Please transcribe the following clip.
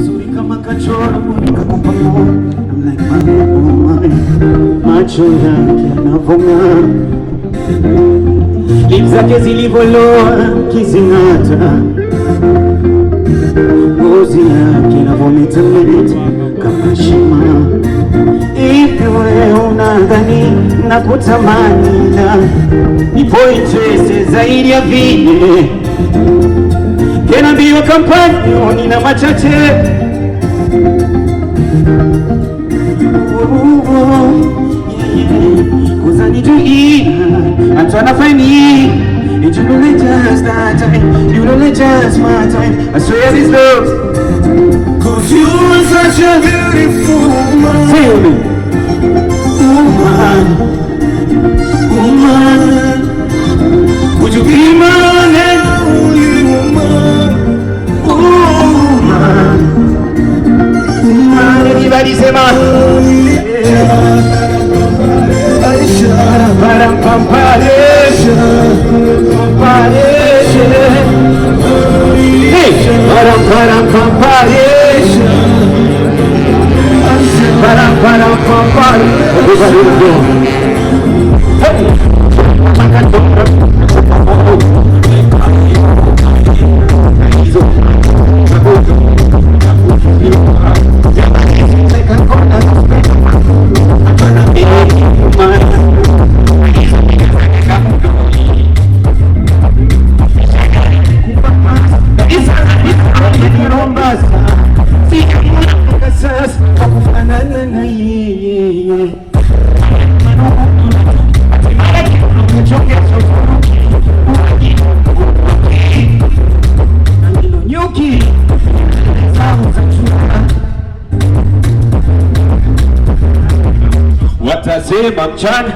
Suri kama kachora nikakupa moyo. I'm like my macho yake yanavong'aa, lips zake zilivoloa kizing'ata, ngozi yake inavometameta kama shima. Hivi wewe unadhani nakutamani na nipoitese zaidi ya vile tena mbio kampani na machache kuzani juina hata nafani. And you don't let just that time, you don't let just my time. I swear this love, 'cause you are such a beautiful woman. Feel me, woman, woman. Would you be my only woman, woman, woman? Everybody say my param pam hey, param pam everybody go. Watasema mchana